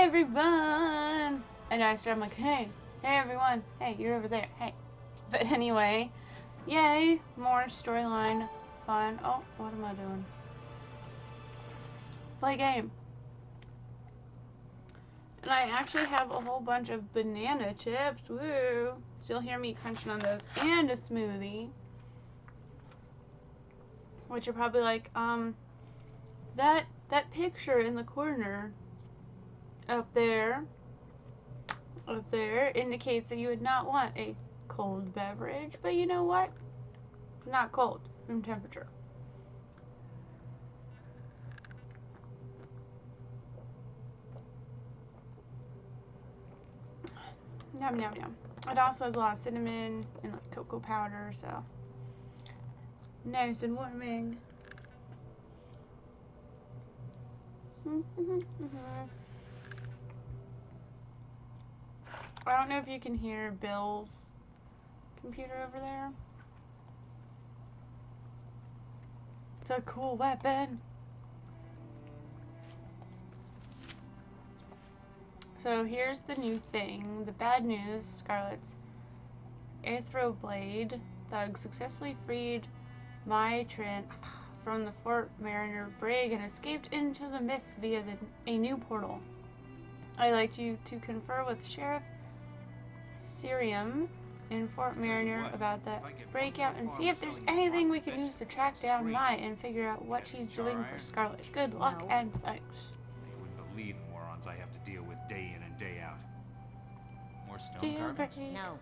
everyone! And I start, I'm like, hey everyone, hey, you're over there, hey. But anyway, yay, more storyline fun. Oh, what am I doing? Play game. And I actually have a whole bunch of banana chips, woo. So you'll hear me crunching on those, and a smoothie. Which you're probably like, that picture in the corner up there indicates that you would not want a cold beverage, but you know what? Not cold, room temperature. Yum yum yum. It also has a lot of cinnamon and like cocoa powder, so nice and warming. I don't know if you can hear Bill's computer over there. It's a cool weapon. So here's the new thing. The bad news: Scarlet's Aethro Blade thug successfully freed my Trent from the Fort Mariner brig and escaped into the mist via a new portal. I'd like you to confer with Sheriff Sirium in Fort Mariner about that breakout and see if there's anything we can use to track down Mai and figure out what she's doing for Scarlet. Good luck and thanks. You wouldn't believe the morons I have to deal with day in and day out. More stone carvings? No.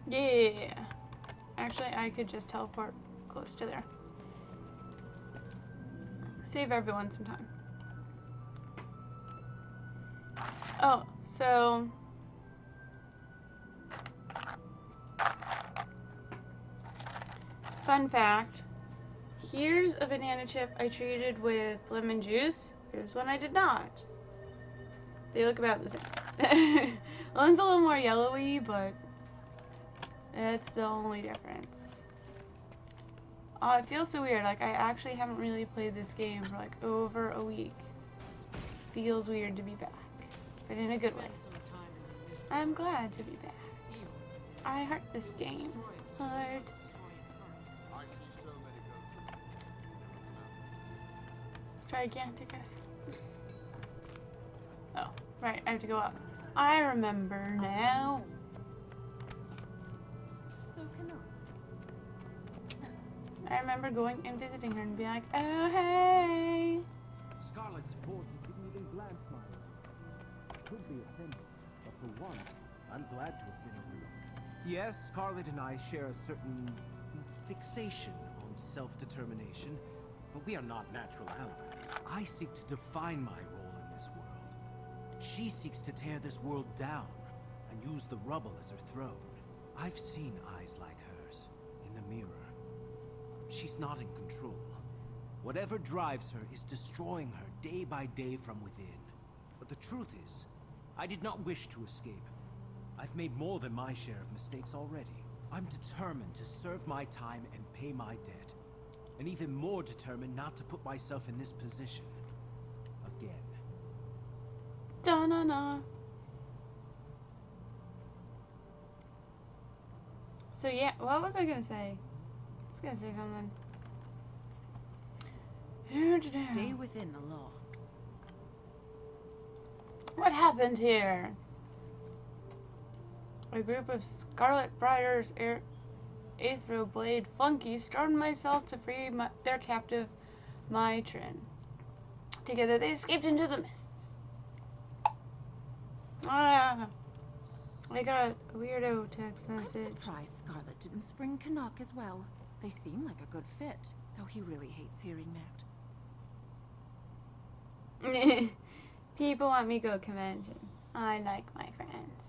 Yeah. Actually, I could just teleport close to there. Save everyone some time. Oh, so fun fact. Here's a banana chip I treated with lemon juice. Here's one I did not. They look about the same. One's a little more yellowy, but it's the only difference. Oh, it feels so weird. Like, I actually haven't really played this game for like over a week. Feels weird to be back, but in a good way. I'm glad to be back. I heart this game. Heart. Giganticus. Oh, right, I have to go up. I remember now. I remember going and visiting her and being like, oh, hey. Scarlet's important didn't even glance my way. Could be offended, but for once, I'm glad to have been agreed. Yes, Scarlet and I share a certain fixation on self-determination, but we are not natural allies. I seek to define my role in this world. She seeks to tear this world down and use the rubble as her throne. I've seen eyes like hers in the mirror. She's not in control. Whatever drives her is destroying her day by day from within. But the truth is, I did not wish to escape. I've made more than my share of mistakes already. I'm determined to serve my time and pay my debt. And even more determined not to put myself in this position again. Da-na-na. So yeah, what was I gonna say? I was gonna say something. Stay within the law. What happened here? A group of Scarlet Briar's Aethro Blade flunkies stormed myself to free their captive, Mytrin. Together they escaped into the mists. Ah, I got a weirdo text message. I'm surprised Scarlet didn't spring Canuck as well. They seem like a good fit, though he really hates hearing that. People want me to go convention. I like my friends.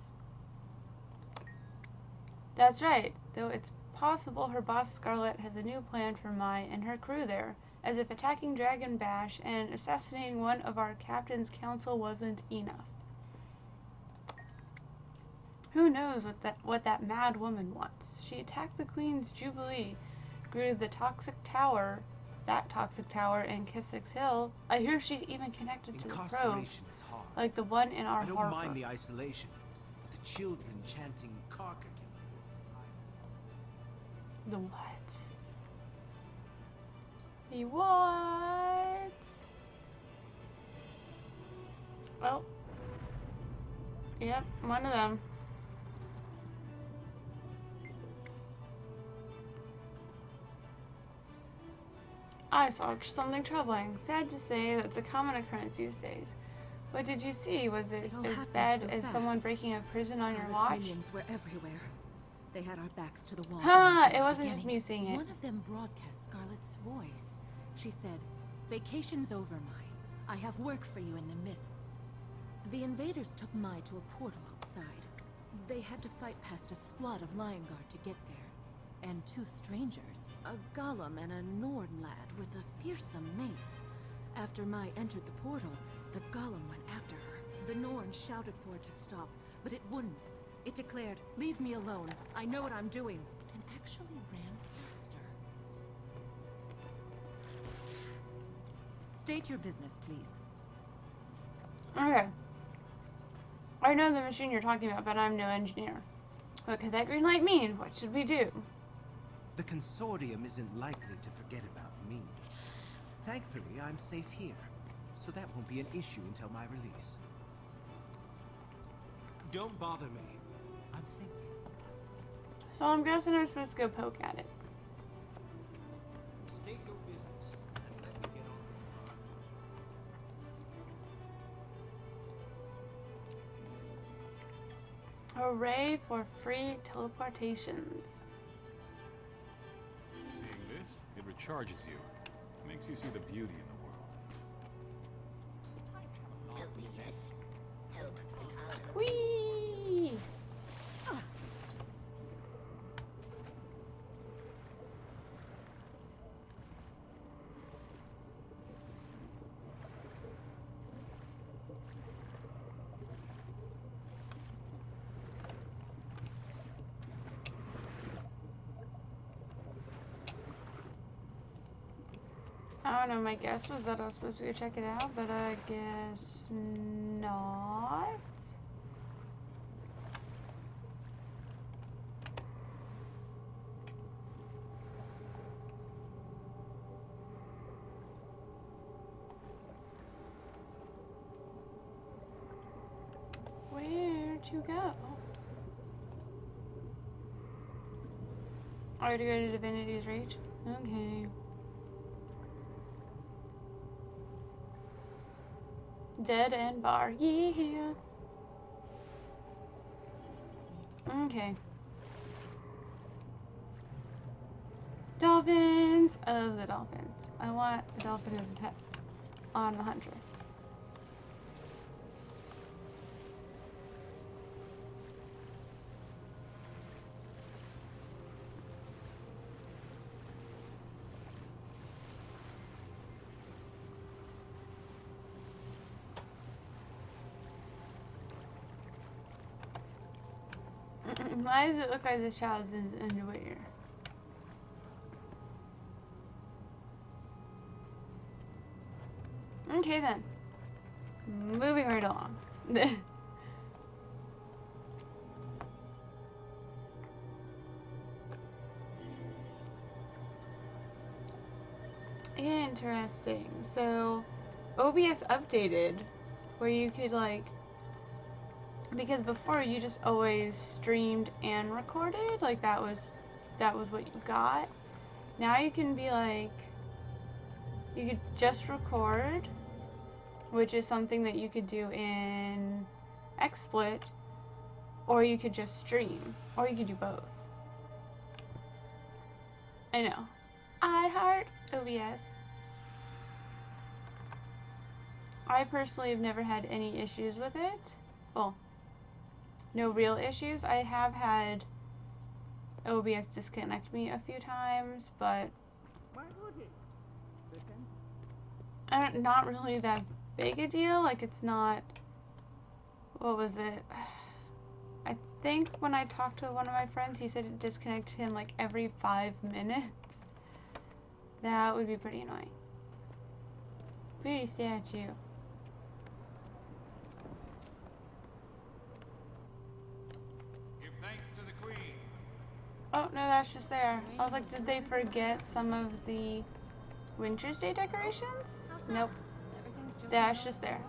That's right, though it's possible her boss Scarlet has a new plan for Mai and her crew there, as if attacking Dragon Bash and assassinating one of our captain's council wasn't enough. Who knows what that mad woman wants? She attacked the Queen's Jubilee, grew the toxic tower, that toxic tower in Kissack's Hill. I hear she's even connected to the probe, Incarceration is hard. like the one in our I don't harbor. mind the isolation. The children chanting Karka. The what? The what? Oh. Yep, one of them. I saw something troubling. Sad to say, that's a common occurrence these days. What did you see? Was it all as happened bad so as fast. someone breaking a prison on your Scarlet's watch? minions were everywhere. They had our backs to the wall. Ha! from the It wasn't just beginning. me seeing it. One of them broadcast Scarlet's voice. She said, "Vacation's over, Mai. I have work for you in the mists." The invaders took Mai to a portal outside. They had to fight past a squad of Lion Guard to get there. And two strangers, a golem and a Nord lad with a fearsome mace. After Mai entered the portal, the golem went after her. The Nord shouted for it to stop, but it wouldn't. It declared, "Leave me alone. I know what I'm doing," and actually ran faster. State your business, please. Okay. I know the machine you're talking about, but I'm no engineer. What could that green light mean? What should we do? The consortium isn't likely to forget about me. Thankfully, I'm safe here, so that won't be an issue until my release. Don't bother me. I'm thinking. So I'm guessing I'm supposed to go poke at it. State your business and let me get on. Hooray for free teleportations. Seeing this, it recharges you. Makes you see the beauty in the world. Help me, yes. Help. Whee! I don't know, my guess was that I was supposed to go check it out, but I guess not. Where'd you go? I had to go to Divinity's Reach? Okay. Dead end bar. Yeah. Okay. Dolphins! Oh, the dolphins. I want a dolphin as a pet on the hunter. Why does it look like this child's in underwear? Okay then. Moving right along. Interesting. So, OBS updated where you could like, because before you just always streamed and recorded, like that was what you got. Now you can be like, you could just record, which is something that you could do in XSplit, or you could just stream, or you could do both. I know. I heart OBS. I personally have never had any issues with it. Well, no real issues. I have had OBS disconnect me a few times, but not really that big a deal. Like, it's not, what was it? I think when I talked to one of my friends, he said it disconnected him like every 5 minutes. That would be pretty annoying. Pretty statue. Give thanks to the queen. Oh, no, that's just there. I was like, did they forget some of the Winter's Day decorations? Nope. That's just there.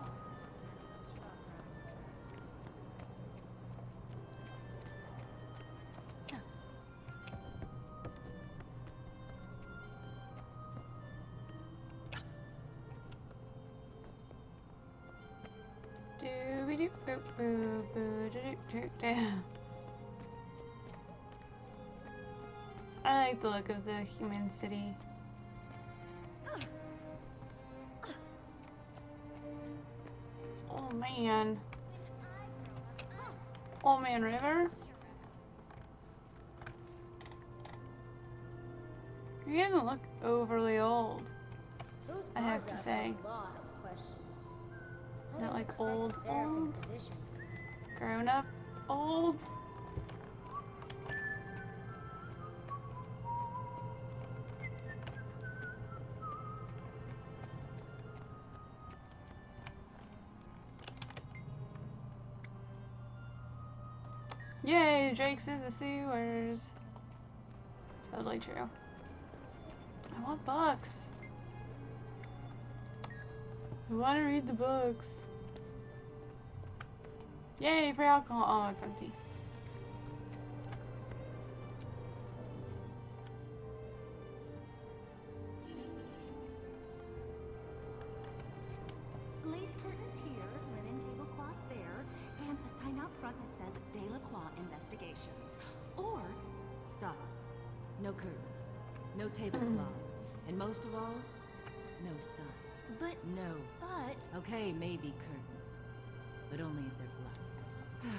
I like the look of the human city. Oh man. Old Man River? He doesn't look overly old, Those I have cars to ask say. a lot of questions. I Not don't like expect old, a seraphim old. position. Grown up old. Yay, Drake's in the sewers. Totally true. I want books. I want to read the books. Yay, for alcohol. Oh, it's empty. Lace curtains here, linen tablecloth there, and a sign out front that says Delacroix Investigations. Or, Stop. No curtains. No tablecloths. And most of all, no sun. but, No. but, Okay, maybe curtains. But only if they're black.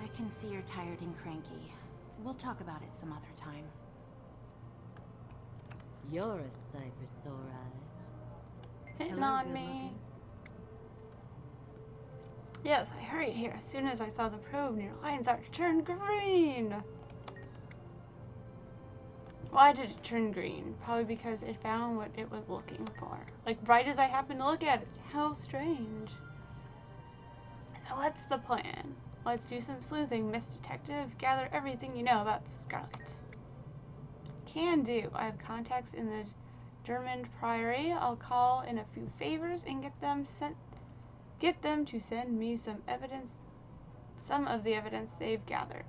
I can see you're tired and cranky. We'll talk about it some other time. You're a sight for sore eyes. Hitting Hello, on good me. looking. Yes, I hurried here as soon as I saw the probe near Lion's Arch turn green. Why did it turn green? Probably because it found what it was looking for. Like, right as I happened to look at it. How strange. So what's the plan? Let's do some sleuthing, Miss Detective. Gather everything you know about Scarlet. Can do. I have contacts in the German Priory. I'll call in a few favors and get them to send me some of the evidence they've gathered.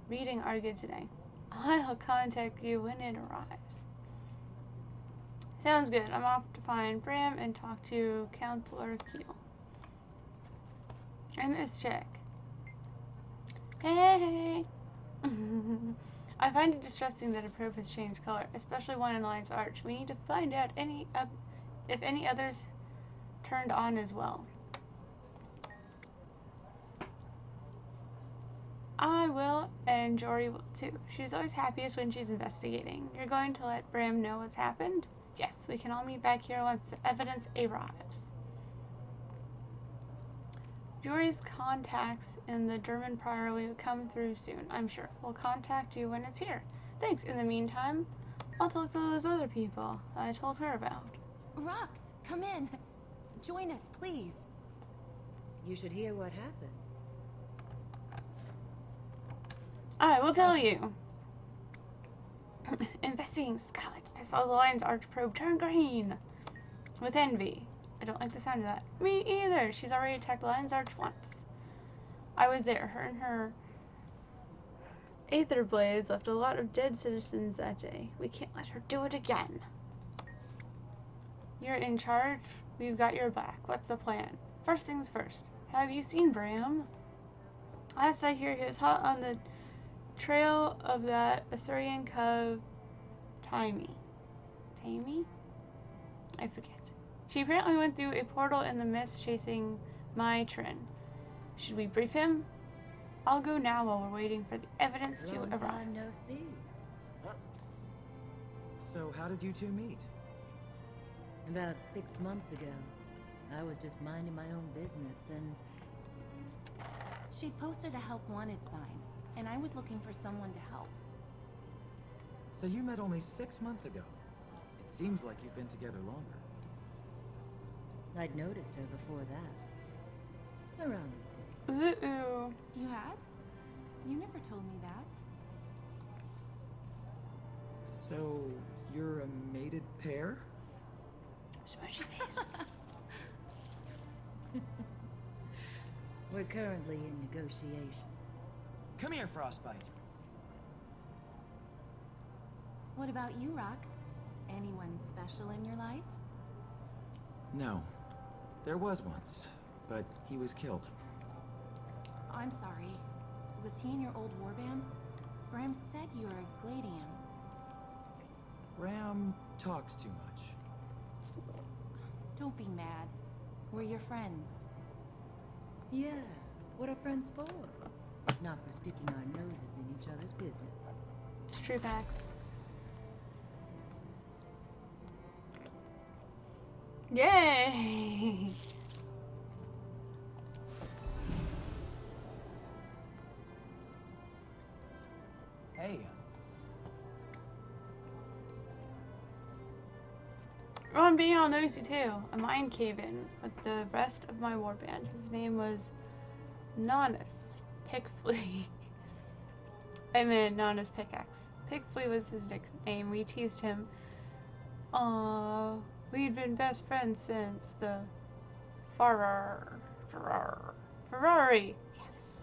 Reading are good today. I'll contact you when it arrives. Sounds good. I'm off to find Bram and talk to Counselor Keel. And this chick. Hey! I find it distressing that a probe has changed color, especially one in Lion's Arch. We need to find out if any others turned on as well. I will, and Jory will too. She's always happiest when she's investigating. You're going to let Bram know what's happened? Yes, we can all meet back here once the evidence arrives. Jory's contacts in the German Priory will come through soon, I'm sure. We'll contact you when it's here. Thanks. In the meantime, I'll talk to those other people I told her about. Rox, come in. Join us, please. You should hear what happened. I will tell you. Investigating Scarlet, I saw the Lion's Arch probe turn green. With envy. I don't like the sound of that. Me either. She's already attacked Lion's Arch once. I was there. Her and her Aether Blades left a lot of dead citizens that day. We can't let her do it again. You're in charge. We've got your back. What's the plan? First things first. Have you seen Bram? Last I hear, he was hot on the trail of that Assyrian cub, Tammy? I forget. She apparently went through a portal in the mist chasing my Trin. Should we brief him? I'll go now while we're waiting for the evidence to Long arrive. time no see. So how did you two meet? About 6 months ago, I was just minding my own business and She posted a help wanted sign, and I was looking for someone to help. So you met only 6 months ago. It seems like you've been together longer. I'd noticed her before that. Around the city. Ooh. You had? You never told me that. So, you're a mated pair? Smushy face. We're currently in negotiations. Come here, Frostbite. What about you, Rox? Anyone special in your life? No. There was once, but he was killed. I'm sorry. Was he in your old warband? Bram said you were a Gladian. Bram talks too much. Don't be mad. We're your friends. Yeah, what are friends for? If not for sticking our noses in each other's business. It's true facts. Yay! Hey, Oh, I'm being all nosy too. A mind cave-in with the rest of my warband. His name was Nonus Pickflea. I meant Nonus Pickaxe. Pickflea was his nickname. We teased him. We'd been best friends since the Ferrari. Yes.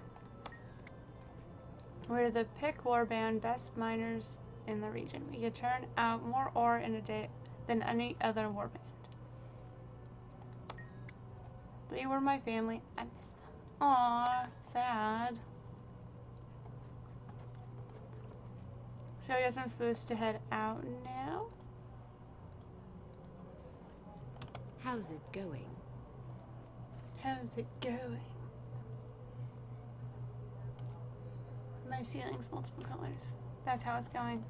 We're the Pick Warband, best miners in the region. We could turn out more ore in a day than any other warband. They were my family. I miss them. Aww, sad. So I guess I'm supposed to head out now? How's it going? How's it going? My ceiling's multiple colors. That's how it's going.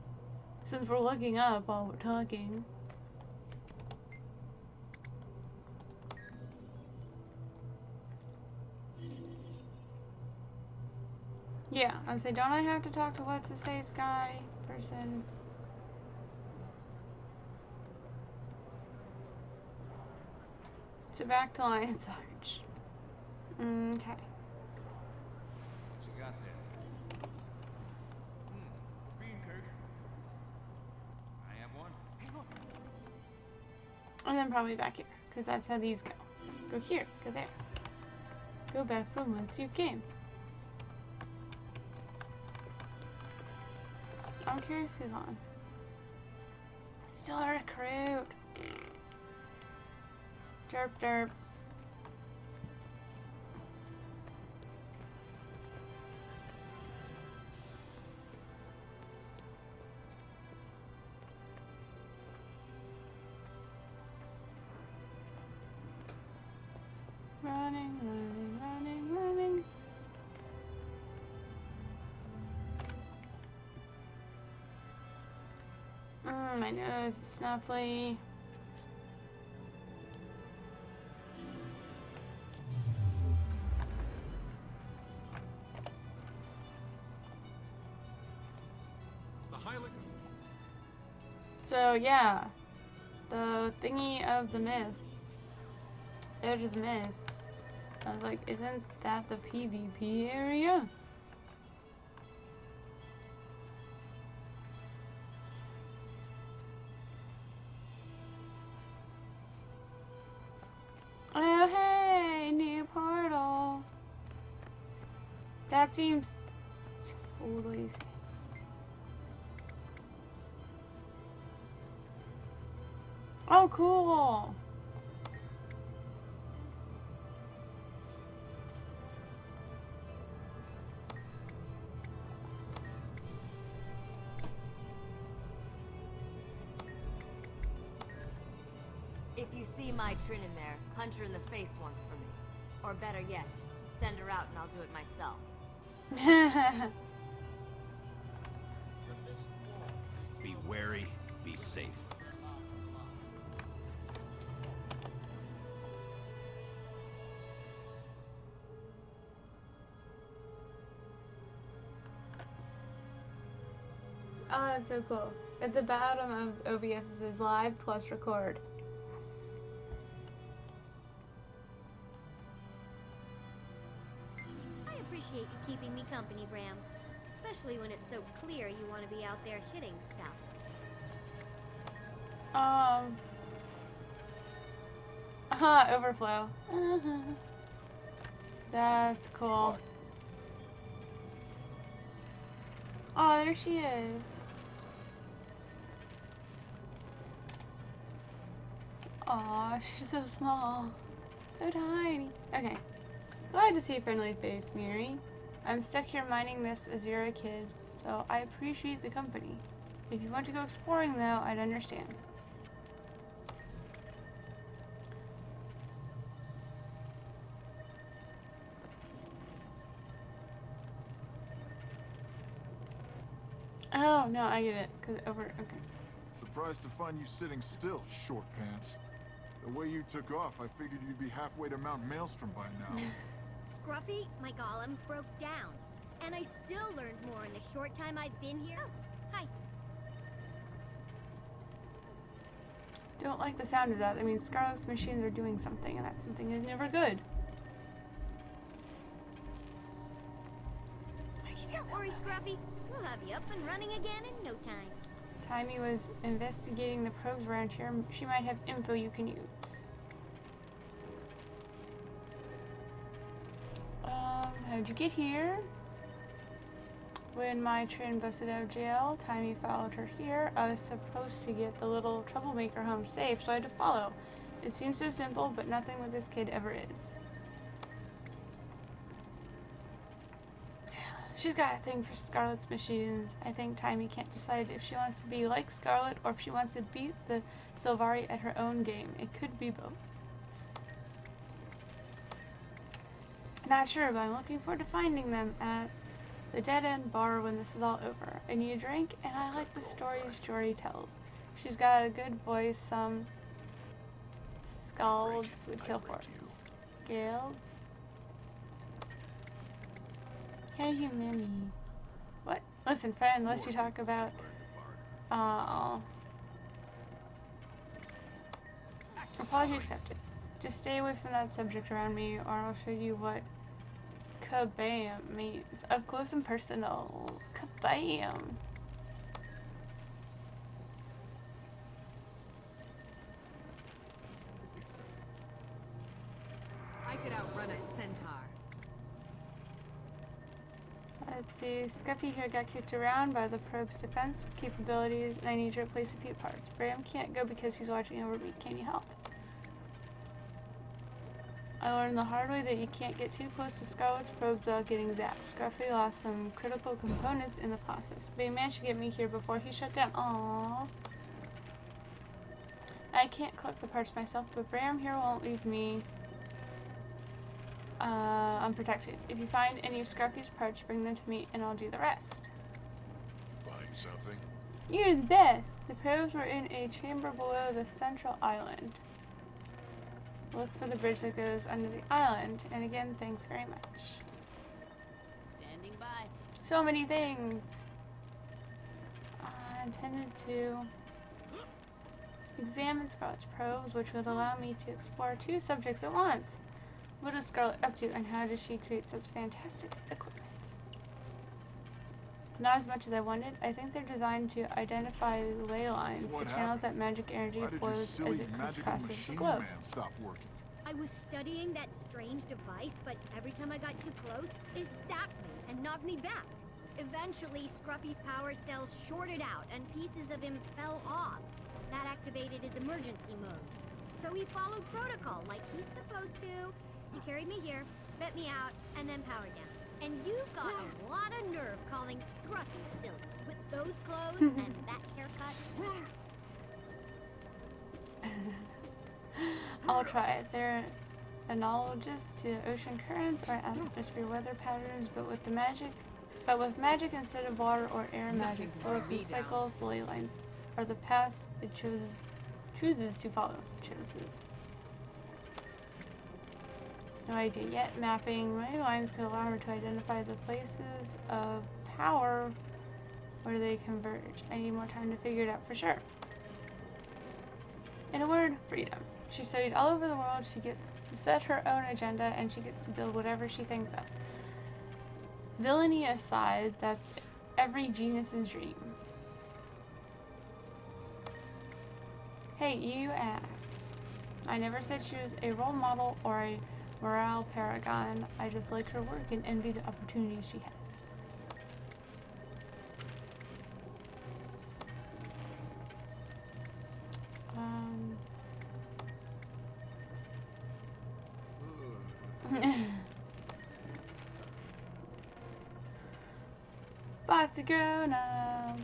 Since we're looking up while we're talking. Yeah, I was say, don't I have to talk to what's his face guy person? So back to Lion's Arch. Okay. What you got there? Bean cake. I have one. Hey, look. And then probably back here, because that's how these go. Go here, go there. Go back from whence you came. I'm curious who's on. Still a recruit. Derp derp. Running, running, running, running. My nose is snuffly. So yeah, the thingy of the mists, edge of the mists. I was like, isn't that the PvP area? Oh hey, new portal. That seems totally. Oh, cool. If you see my Trin in there, punch her in the face once for me. Or better yet, send her out and I'll do it myself. Be wary, be safe. Oh, that's so cool. At the bottom of OBS it says live plus record. I appreciate you keeping me company, Bram. Especially when it's so clear you want to be out there hitting stuff. Overflow. That's cool. Oh, there she is. Aw, she's so small. So tiny. Okay. Glad to see a friendly face, Miri. I'm stuck here minding this as you're a kid, so I appreciate the company. If you want to go exploring, though, I'd understand. Oh, no, I get it. Okay. Surprised to find you sitting still, short pants. The way you took off, I figured you'd be halfway to Mount Maelstrom by now. Scruffy, my golem, broke down. And I still learned more in the short time I've been here. Oh, hi. Don't like the sound of that. That means Scarlet's machines are doing something, and that something is never good. Don't worry, Scruffy. We'll have you up and running again in no time. Timmy was investigating the probes around here. She might have info you can use. How'd you get here? When my train busted out of jail, Timmy followed her here. I was supposed to get the little troublemaker home safe, so I had to follow. It seems so simple, but nothing with this kid ever is. She's got a thing for Scarlet's machines. I think Timmy can't decide if she wants to be like Scarlet or if she wants to beat the Sylvari at her own game. It could be both. Not sure, but I'm looking forward to finding them at the dead-end bar when this is all over. I need a drink, and I like the stories Jory tells. She's got a good voice. Some scalds would kill for it. Scalds? Hey, you Mimi. What? Listen, friend, unless you talk about... Apology accepted. Just stay away from that subject around me, or I'll show you what kabam means. Up close and personal. Kabam. I could outrun a centaur. Let's see, Scruffy here got kicked around by the probe's defense capabilities, and I need to replace a few parts. Bram can't go because he's watching over me. Can you help? I learned the hard way that you can't get too close to Scarlet's probes without getting zapped. Scruffy lost some critical components in the process, but he managed to get me here before he shut down. Aww. I can't collect the parts myself, but Bram here won't leave me unprotected. If you find any of Scruffy's parts, bring them to me and I'll do the rest. Buying something? You're the best! The probes were in a chamber below the central island. Look for the bridge that goes under the island. And again, thanks very much. Standing by. So many things! I intended to examine Scarlet's probes, which would allow me to explore two subjects at once. What is Scarlet up to, and how does she create such fantastic equipment? Not as much as I wanted. I think they're designed to identify ley lines, the channels that magic energy flows as it crisscrosses the globe. Stop working? I was studying that strange device, but every time I got too close, it zapped me and knocked me back. Eventually, Scruffy's power cells shorted out and pieces of him fell off. That activated his emergency mode. So he followed protocol like he's supposed to. He carried me here, spit me out, and then powered down. And you've got a lot of nerve calling Scruffy silly. With those clothes and that haircut. I'll try it. They're analogous to ocean currents or atmosphere weather patterns, but with magic instead of water or air magic. Or with cycles, the ley lines are the path it chooses to follow. No idea yet. Mapping ley lines could allow her to identify the places of power where they converge. I need more time to figure it out for sure. In a word, freedom. She studied all over the world, she gets to set her own agenda, and she gets to build whatever she thinks of. Villainy aside, that's every genius's dream. Hey, you asked. I never said she was a role model or a morale paragon. I just like her work and envy the opportunities she has. Lots of grown-ups.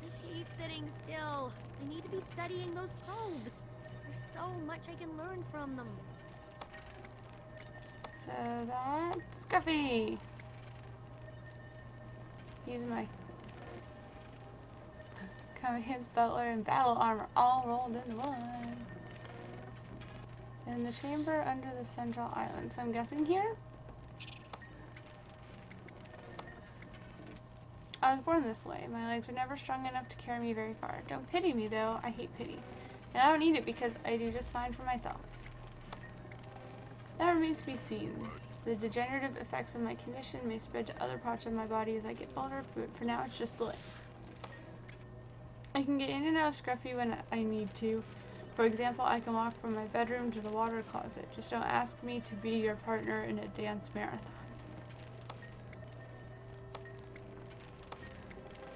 I hate sitting still. I need to be studying those probes. There's so much I can learn from them. So that's Scruffy. He's my Command's butler and battle armor all rolled into one. In the chamber under the central island. So I'm guessing here? I was born this way. My legs were never strong enough to carry me very far. Don't pity me, though. I hate pity. And I don't need it because I do just fine for myself. That remains to be seen. The degenerative effects of my condition may spread to other parts of my body as I get older, but for now it's just the legs. I can get in and out of Scruffy when I need to. For example, I can walk from my bedroom to the water closet. Just don't ask me to be your partner in a dance marathon.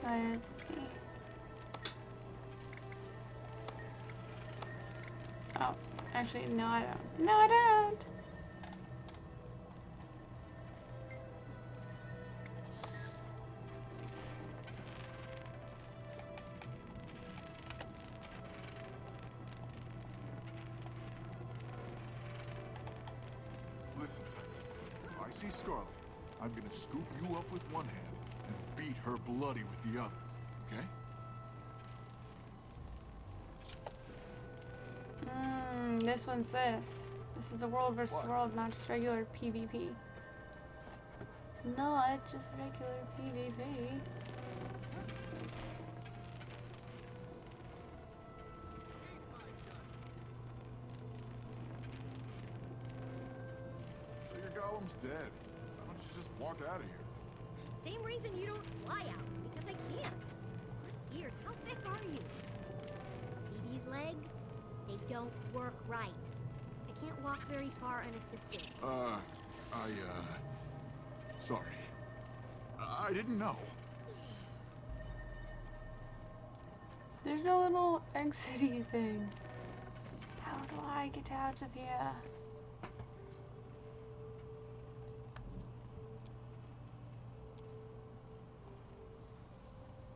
Let's see. Oh, actually, no I don't. No I don't! Listen, Tiny. If I see Scarlet, I'm gonna scoop you up with one hand and beat her bloody with the other, okay? This one's this. This is the world versus world, not just regular PvP. Not just regular PvP. So your golem's dead. Why don't you just walk out of here? Same reason you don't fly out, because I can't. My ears, how thick are you? See these legs? They don't work right. I can't walk very far unassisted. Sorry. I didn't know. There's no little exity thing. How do I get out of here?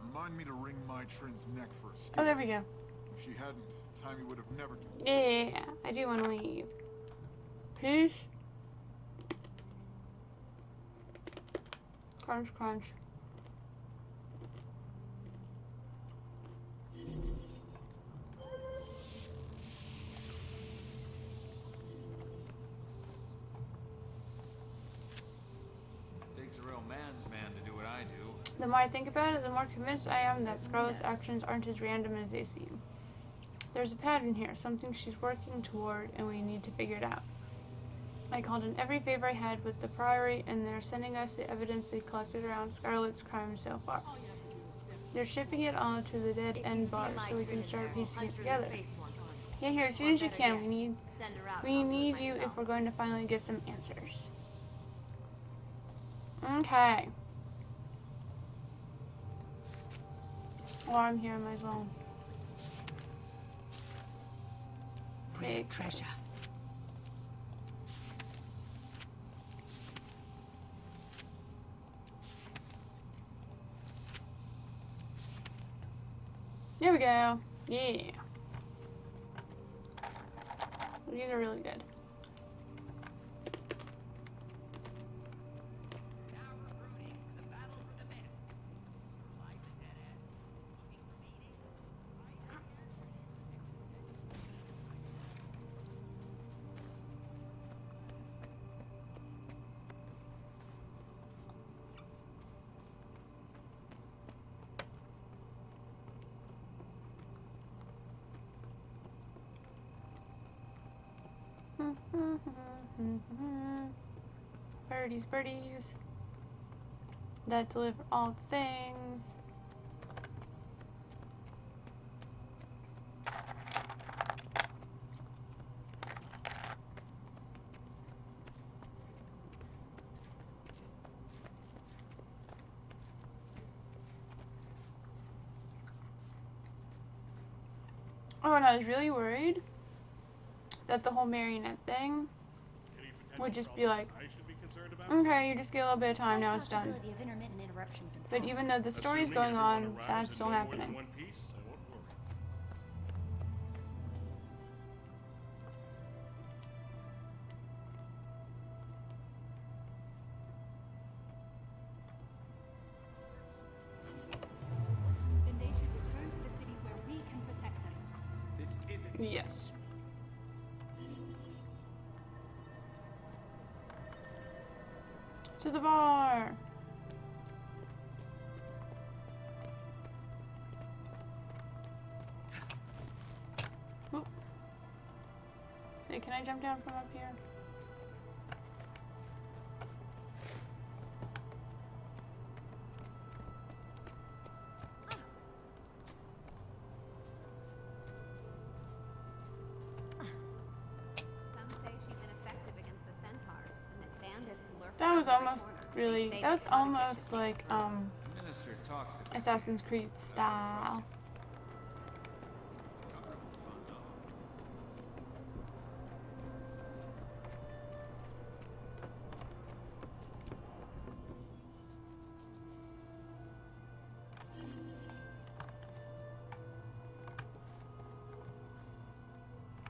Remind me to wring Trin's neck for a skate. Oh, there we go. If she hadn't, Timmy would have never... Yeah, I do want to leave. Please? Crunch, crunch. Takes a real man's man to do what I do. The more I think about it, the more convinced I am that Scarlet's actions aren't as random as they seem. There's a pattern here, something she's working toward, and we need to figure it out. I called in every favor I had with the Priory, and they're sending us the evidence they've collected around Scarlet's crimes so far. They're shipping it all to the Dead End Bar so we can start piecing it together. Get here as soon as you can. We need you if we're going to finally get some answers. Okay. While I'm here, I might as well. Big treasure. There we go. Yeah. These are really good. Birdies, birdies. That deliver all things. Oh, and I was really worried that the whole marionette thing would just be like, okay, you just get a little bit of time, now it's done. But even though the story's going on, that's still happening. Then they should return to the city where we can protect them. This isn't... Yes. To the bar! Oop. Say, can I jump down from up here? Some say she's ineffective against the centaurs, and that bandits lurk That was around every almost corner. really, They say that was the Convicts almost should take like, The minister talks about Assassin's Creed style.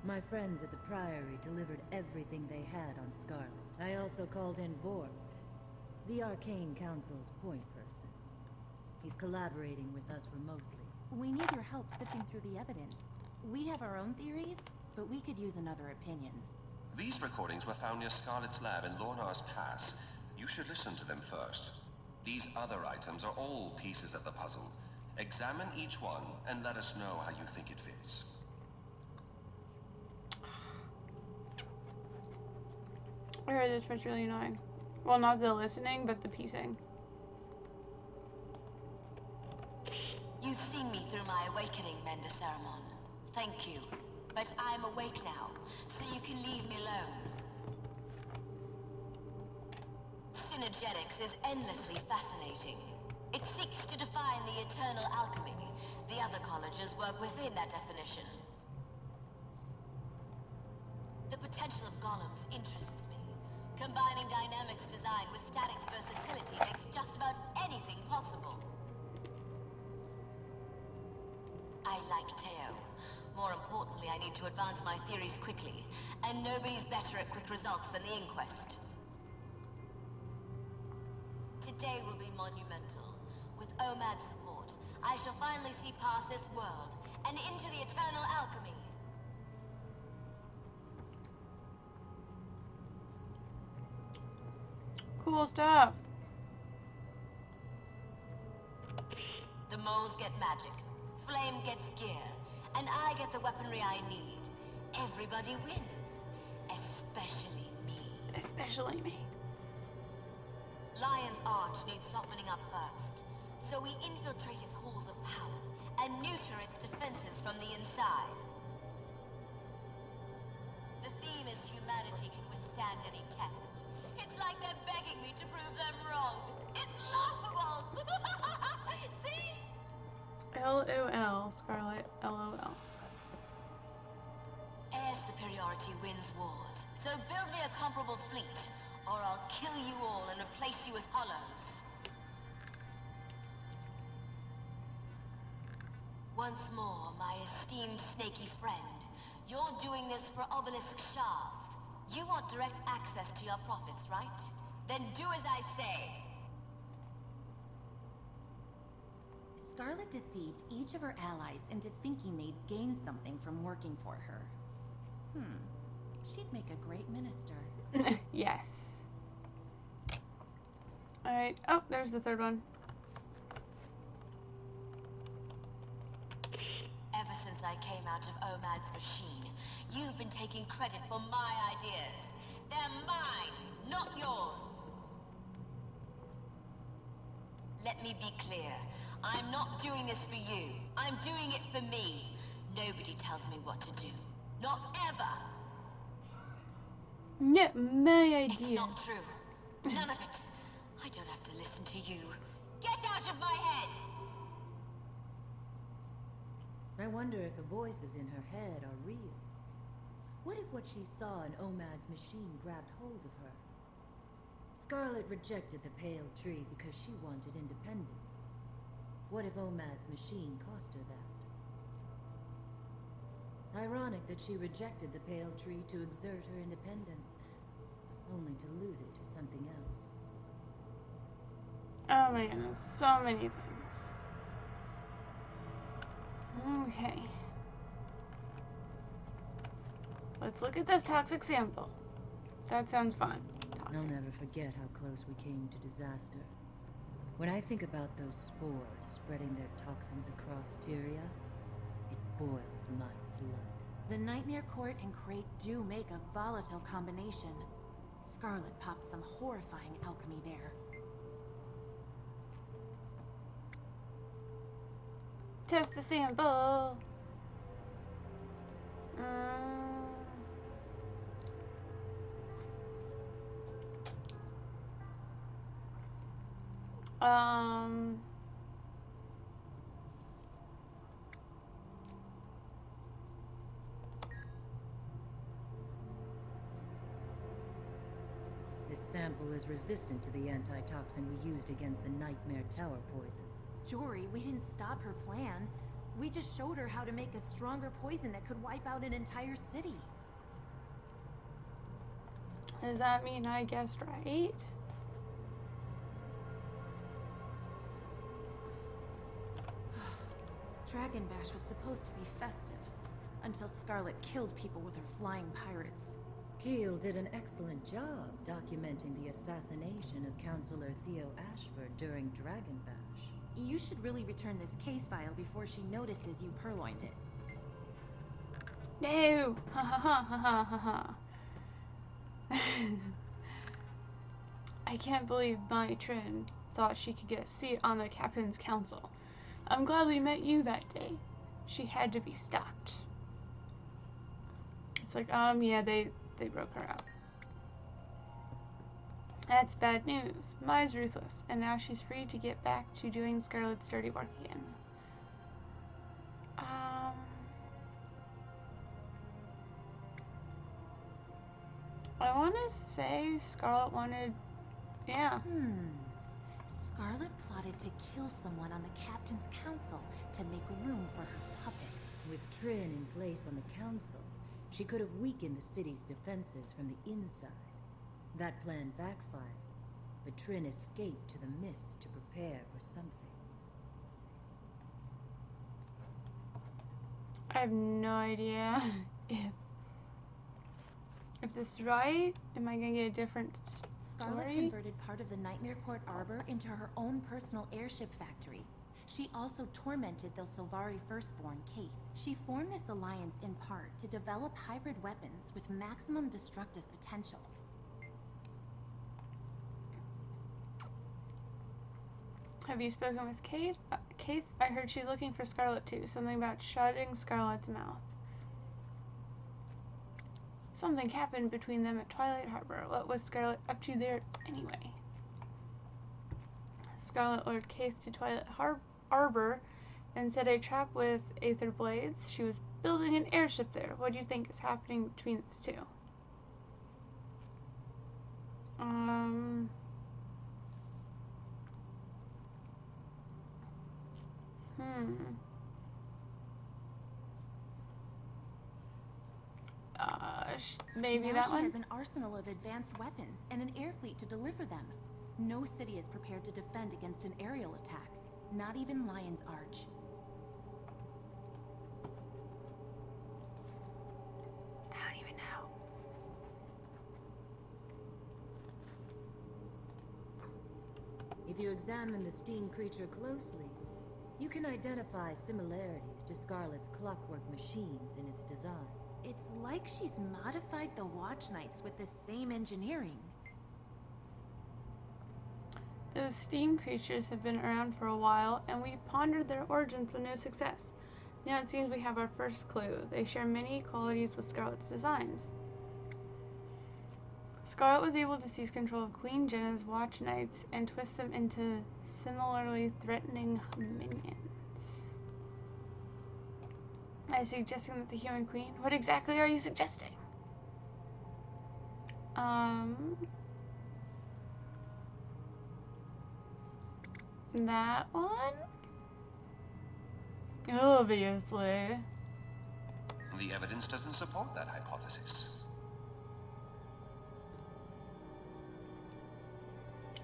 My friends at the Priory delivered everything they had on Scarlet. I also called in Vorp, the Arcane Council's point person. He's collaborating with us remotely. We need your help sifting through the evidence. We have our own theories, but we could use another opinion. These recordings were found near Scarlet's lab in Lornar's Pass. You should listen to them first. These other items are all pieces of the puzzle. Examine each one and let us know how you think it fits. I heard this part's really annoying. Well, not the listening, but the piecing. You've seen me through my awakening, Mender Ceramon. Thank you. But I'm awake now, so you can leave me alone. Synergetics is endlessly fascinating. It seeks to define the eternal alchemy. The other colleges work within that definition. The potential of golems interests me. Combining dynamics design with statics versatility makes just about anything possible. I like Teo. More importantly, I need to advance my theories quickly, and nobody's better at quick results than the Inquest. Today will be monumental. With OMAD's support, I shall finally see past this world, and into the eternal alchemy. Cool stuff. The moles get magic, Flame gets gear, and I get the weaponry I need. Everybody wins. Especially me. Especially me. Lion's Arch needs softening up first. So we infiltrate its halls of power and neuter its defenses from the inside. The theme is humanity can withstand any test. It's like they're begging me to prove them wrong. It's laughable! See? LOL, Scarlet. LOL. Air superiority wins wars. So build me a comparable fleet, or I'll kill you all and replace you with hollows. Once more, my esteemed snaky friend, you're doing this for obelisk shards. You want direct access to your profits, right? Then do as I say. Scarlet deceived each of her allies into thinking they'd gain something from working for her. She'd make a great minister. Yes. Alright. Oh, there's the third one. Ever since I came out of Omad's machine. You've been taking credit for my ideas. They're mine, not yours. Let me be clear. I'm not doing this for you. I'm doing it for me. Nobody tells me what to do. Not ever. Yeah, my idea. It's not true. None of it. I don't have to listen to you. Get out of my head! I wonder if the voices in her head are real. What if what she saw in Omad's machine grabbed hold of her? Scarlet rejected the pale tree because she wanted independence. What if Omad's machine cost her that? Ironic that she rejected the pale tree to exert her independence, only to lose it to something else. Oh my goodness, so many things. Okay. Let's look at this toxic sample. That sounds fun. Toxic. I'll never forget how close we came to disaster. When I think about those spores spreading their toxins across Tyria, it boils my blood. The Nightmare Court and Crate do make a volatile combination. Scarlet popped some horrifying alchemy there. Test the sample. This sample is resistant to the antitoxin we used against the Nightmare Tower poison. Jory, we didn't stop her plan. We just showed her how to make a stronger poison that could wipe out an entire city. Does that mean I guessed right? Dragon Bash was supposed to be festive, until Scarlet killed people with her flying pirates. Keel did an excellent job documenting the assassination of Counselor Theo Ashford during Dragon Bash. You should really return this case file before she notices you purloined it. No! Ha ha ha ha ha ha. I can't believe my Trin thought she could get a seat on the Captain's Council. I'm glad we met you that day. She had to be stopped. It's like, yeah, they broke her out. That's bad news. Mai's ruthless, and now she's free to get back to doing Scarlet's dirty work again. I want to say Scarlet wanted, yeah. Scarlet plotted to kill someone on the Captain's Council to make room for her puppet. With Trin in place on the council, she could have weakened the city's defenses from the inside. That plan backfired, but Trin escaped to the mists to prepare for something. I have no idea if this is right. Am I gonna get a different Scarlet story? converted part of the Nightmare Court Arbor into her own personal airship factory. She also tormented the Sylvari firstborn, Kate. She formed this alliance in part to develop hybrid weapons with maximum destructive potential. Have you spoken with Kate? Kate, I heard she's looking for Scarlet too. Something about shutting Scarlet's mouth. Something happened between them at Twilight Harbor. What was Scarlet up to there anyway? Scarlet lured Kate to Twilight Harbor and set a trap with Aether Blades. She was building an airship there. What do you think is happening between these two? Maybe now that she one? has an arsenal of advanced weapons and an air fleet to deliver them. No city is prepared to defend against an aerial attack, not even Lion's Arch. I don't even know. If you examine the steam creature closely, You can identify similarities to Scarlet's clockwork machines in its design. It's like she's modified the Watch Knights with the same engineering. Those steam creatures have been around for a while, and we've pondered their origins with no success. Now it seems we have our first clue. They share many qualities with Scarlet's designs. Scarlet was able to seize control of Queen Jenna's Watch Knights and twist them into similarly threatening minions. Are you suggesting that the human queen? What exactly are you suggesting? That one? Obviously. The evidence doesn't support that hypothesis.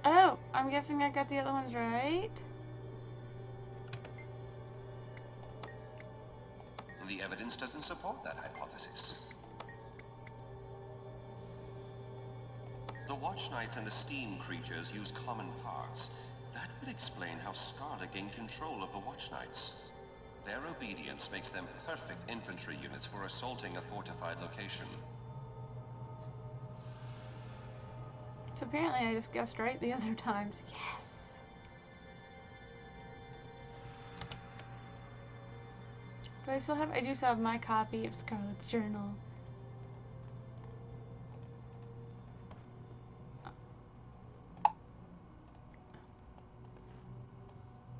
Oh, I'm guessing I got the other ones right. The evidence doesn't support that hypothesis. The Watch Knights and the Steam creatures use common parts. That would explain how Scarlet gained control of the Watch Knights. Their obedience makes them perfect infantry units for assaulting a fortified location. So apparently I just guessed right the other times. Yes! Do I still have? I do still have my copy of Scarlet's journal.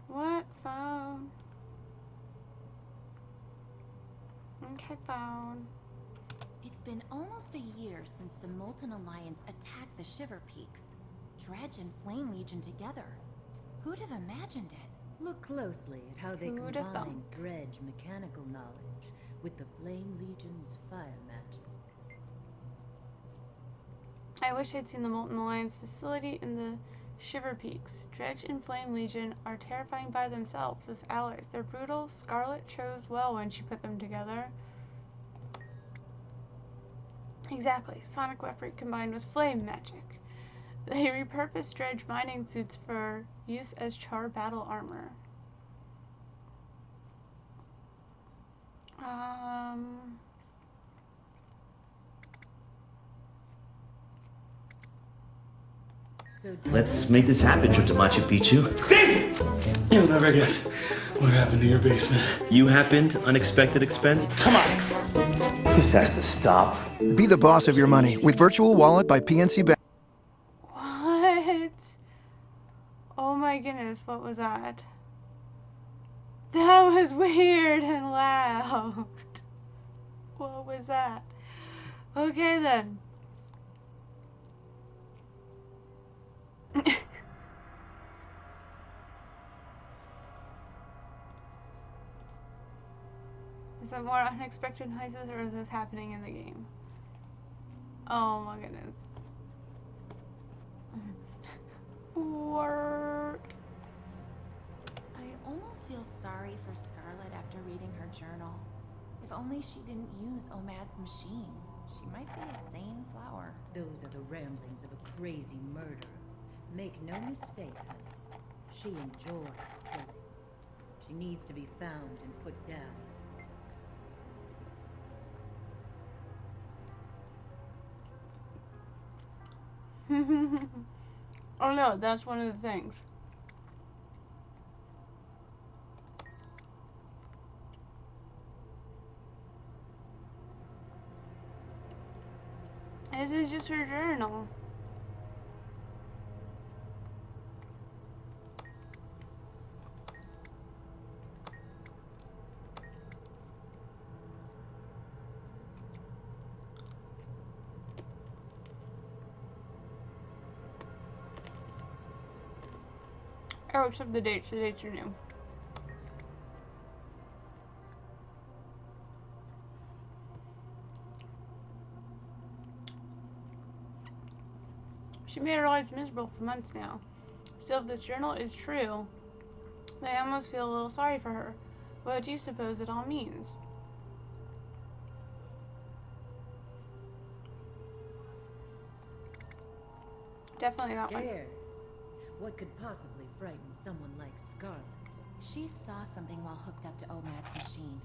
What phone? Okay, phone. It's been almost a year since the Molten Alliance attacked the Shiver Peaks. Dredge and Flame Legion together. Who'd have imagined it? Look closely at how they combine Dredge mechanical knowledge with the Flame Legion's fire magic. I wish I'd seen the Molten Alliance facility in the Shiver Peaks. Dredge and Flame Legion are terrifying by themselves as allies. They're brutal. Scarlet chose well when she put them together. Exactly. Sonic weaponry combined with flame magic. They repurposed Dredge mining suits for use as char battle armor. Let's make this happen, trip to Machu Picchu. You'll never guess what happened to your basement. You happened, unexpected expense. Come on! This has to stop. Be the boss of your money with Virtual Wallet by pt1. What? Oh my goodness, what was that? That was weird and loud. What was that? Okay then. Is that more unexpected noises or is this happening in the game? Oh my goodness. Work. I almost feel sorry for Scarlet after reading her journal. If only she didn't use Omad's machine. She might be a sane flower. Those are the ramblings of a crazy murderer. Make no mistake, honey. She enjoys killing. She needs to be found and put down. Oh no, that's one of the things. This is just her journal. Oh, except the dates. The dates are new. She made her life miserable for months now. Still, if this journal is true, I almost feel a little sorry for her. What do you suppose it all means? Definitely that one. Scared? What could possibly frighten someone like Scarlet? She saw something while hooked up to Omad's machine.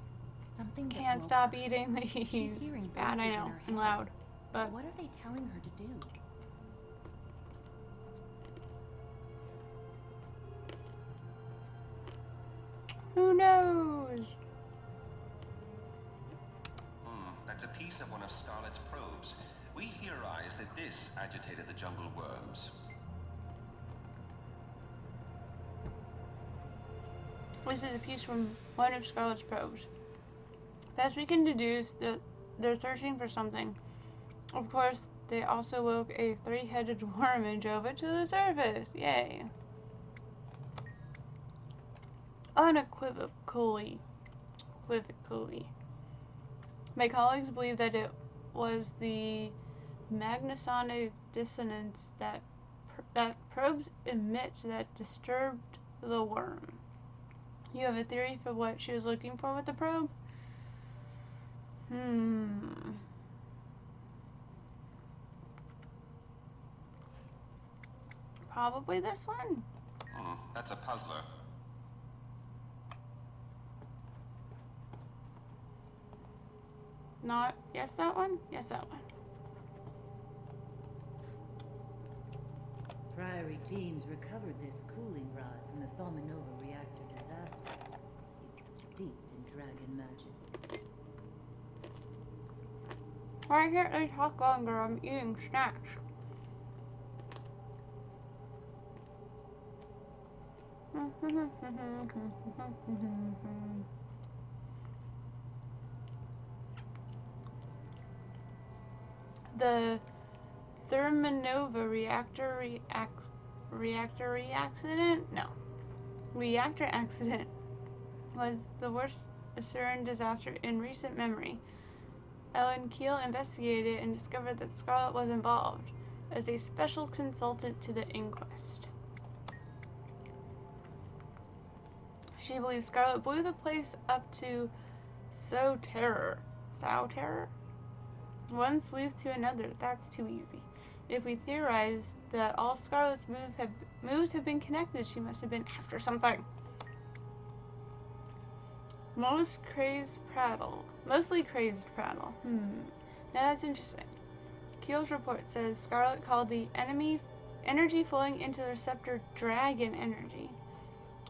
Something that Can't broke stop her. eating these. She's hearing Bad, voices I in know, her and head. loud. But What are they telling her to do? who knows? That's a piece of one of Scarlet's probes. We theorize that this agitated the jungle worms. This is a piece from one of Scarlet's probes. Thus we can deduce that they're searching for something. Of course, they also woke a 3-headed worm and drove it to the surface. Yay. Unequivocally. My colleagues believe that it was the magnosonic dissonance that probes emit that disturbed the worm. You have a theory for what she was looking for with the probe? Probably this one. That's a puzzler. Not, yes, that one? Yes, that one. Priory teams recovered this cooling rod from the Thaumanova reactor disaster. It's steeped in dragon magic. Why can't they talk longer? I'm eating snacks. The Thaumanova reactor accident was the worst Asuran disaster in recent memory. Ellen Keel investigated and discovered that Scarlet was involved as a special consultant to the inquest. She believes Scarlet blew the place up to sow terror. One sleuth to another, that's too easy. If we theorize that all Scarlet's moves have been connected, she must have been after something. Mostly crazed prattle. Now that's interesting. Keel's report says Scarlet called the enemy energy flowing into the receptor dragon energy.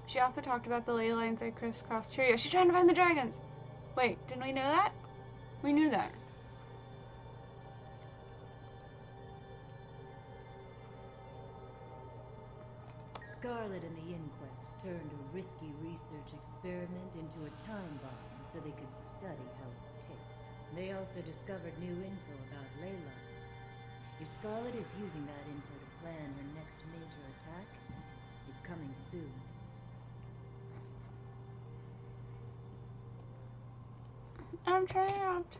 She also talked about the ley lines that crisscross Tyria. She's trying to find the dragons! Wait, didn't we know that? We knew that. Scarlet and the inquest turned a risky research experiment into a time bomb so they could study how it ticked. They also discovered new info about ley lines. If Scarlet is using that info to plan her next major attack, it's coming soon. I'm trapped.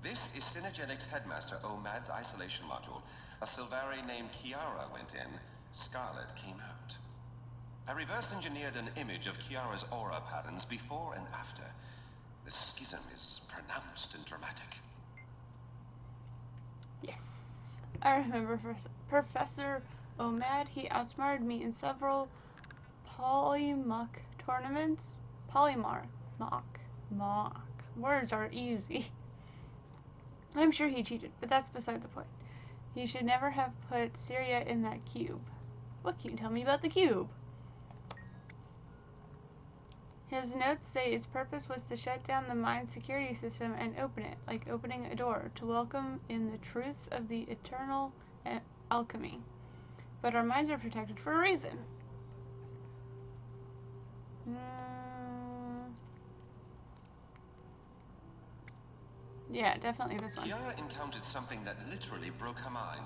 This is Synergetics Headmaster Omad's isolation module. A Sylvari named Kiara went in. Scarlet came out. I reverse engineered an image of Kiara's aura patterns before and after. The schism is pronounced and dramatic. Yes. I remember Professor Omad. He outsmarted me in several Polymock tournaments. Mock. Words are easy. I'm sure he cheated, but that's beside the point. He should never have put Syria in that cube. What can you tell me about the cube? His notes say its purpose was to shut down the mind security system and open it, like opening a door, to welcome in the truths of the eternal alchemy. But our minds are protected for a reason. Yeah, definitely this one. Kiara encountered something that literally broke her mind,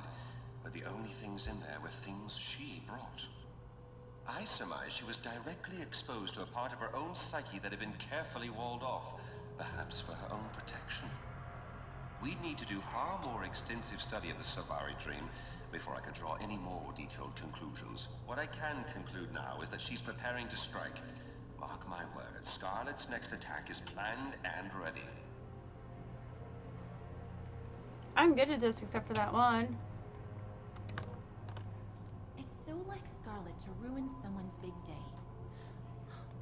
but the only things in there were things she brought. I surmise she was directly exposed to a part of her own psyche that had been carefully walled off, perhaps for her own protection. We'd need to do far more extensive study of the Sylvari dream before I could draw any more detailed conclusions. What I can conclude now is that she's preparing to strike. Mark my words, Scarlet's next attack is planned and ready. I'm good at this except for that one. So like Scarlet to ruin someone's big day.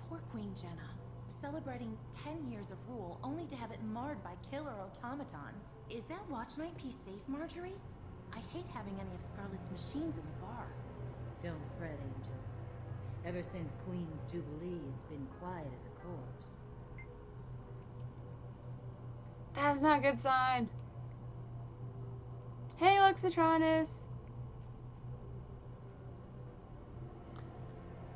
Poor Queen Jenna. Celebrating 10 years of rule only to have it marred by killer automatons. Is that watch night piece safe, Marjorie? I hate having any of Scarlet's machines in the bar. Don't fret, Angel. Ever since Queen's Jubilee, it's been quiet as a corpse. That's not a good sign. Hey, Lexitronus.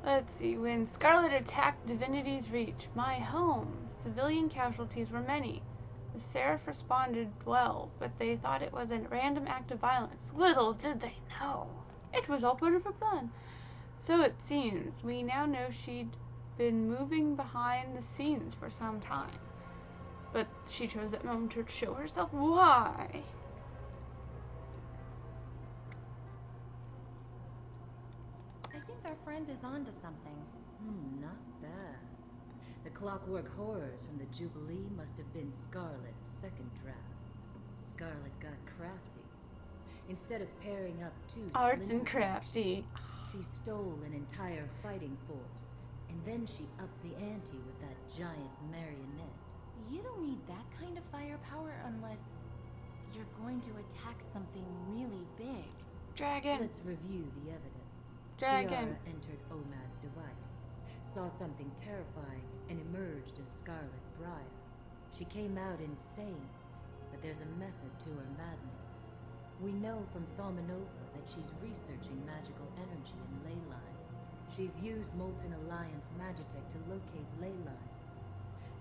Let's see. When Scarlet attacked Divinity's Reach, my home, civilian casualties were many. The Seraph responded well, but they thought it was a random act of violence. Little did they know. It was all part of her plan. So it seems. We now know she'd been moving behind the scenes for some time. But she chose that moment to show herself. Why? I think our friend is onto something. Not bad. The clockwork horrors from the Jubilee must have been Scarlet's second draft. Scarlet got crafty. Instead of pairing up two Arts and crafty. She stole an entire fighting force, and then she upped the ante with that giant marionette. You don't need that kind of firepower unless you're going to attack something really big. Dragon. Let's review the evidence. Dragon. Kiara entered Omad's device, saw something terrifying, and emerged as Scarlet Briar. She came out insane, but there's a method to her madness. We know from Thaumanova that she's researching magical energy and ley lines. She's used Molten Alliance Magitech to locate ley lines.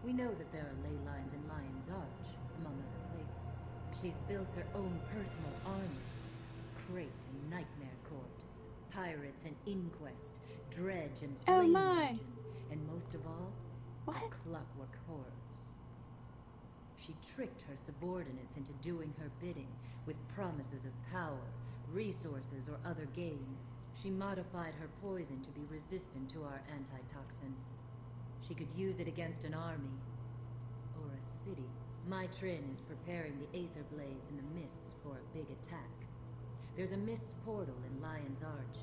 We know that there are ley lines in Lion's Arch, among other places. She's built her own personal army. Crate and Nightmare Court, Pirates and Inquest, Dredge and Flame Legion, and most of all, the Clockwork Horrors. She tricked her subordinates into doing her bidding with promises of power, resources, or other gains. She modified her poison to be resistant to our antitoxin. She could use it against an army or a city. My Trin is preparing the Aether Blades in the Mists for a big attack. There's a Mists portal in Lion's Arch.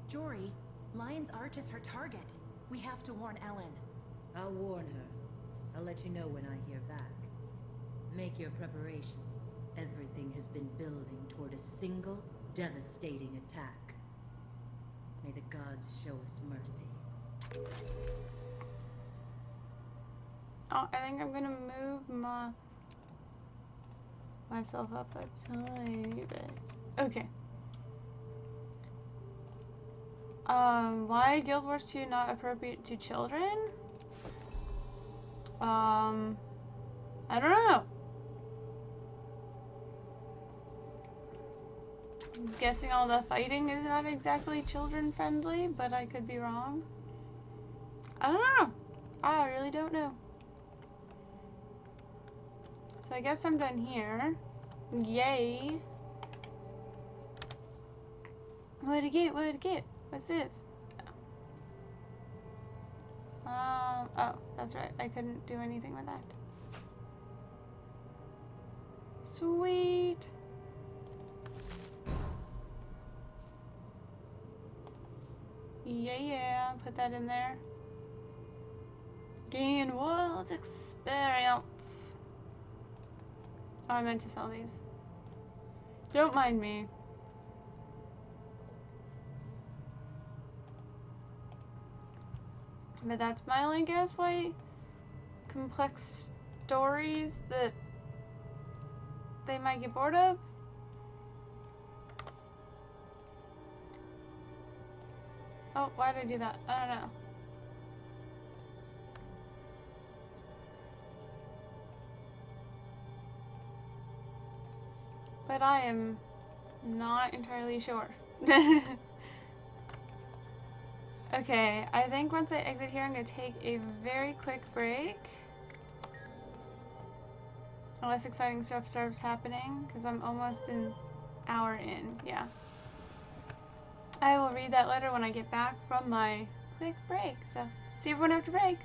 Jory, Lion's Arch is her target. We have to warn Ellen. I'll warn her. I'll let you know when I hear back. Make your preparations. Everything has been building toward a single, devastating attack. May the gods show us mercy. Oh, I think I'm gonna move myself up a tiny bit. Okay. Why Guild Wars 2 not appropriate to children? I don't know. I'm guessing all the fighting is not exactly children friendly, but I could be wrong. I don't know. I really don't know. So I guess I'm done here. Yay. What'd I get? What'd I get? What's this? Oh, that's right. I couldn't do anything with that. Sweet. Yeah, put that in there. Gain world experience. Oh, I meant to sell these. Don't mind me. But that's my only guess why complex stories that they might get bored of. Oh, why did I do that? I don't know. But I am not entirely sure. Okay, I think once I exit here, I'm going to take a very quick break. Unless exciting stuff starts happening, because I'm almost an hour in, yeah. I will read that letter when I get back from my quick break, so see everyone after break.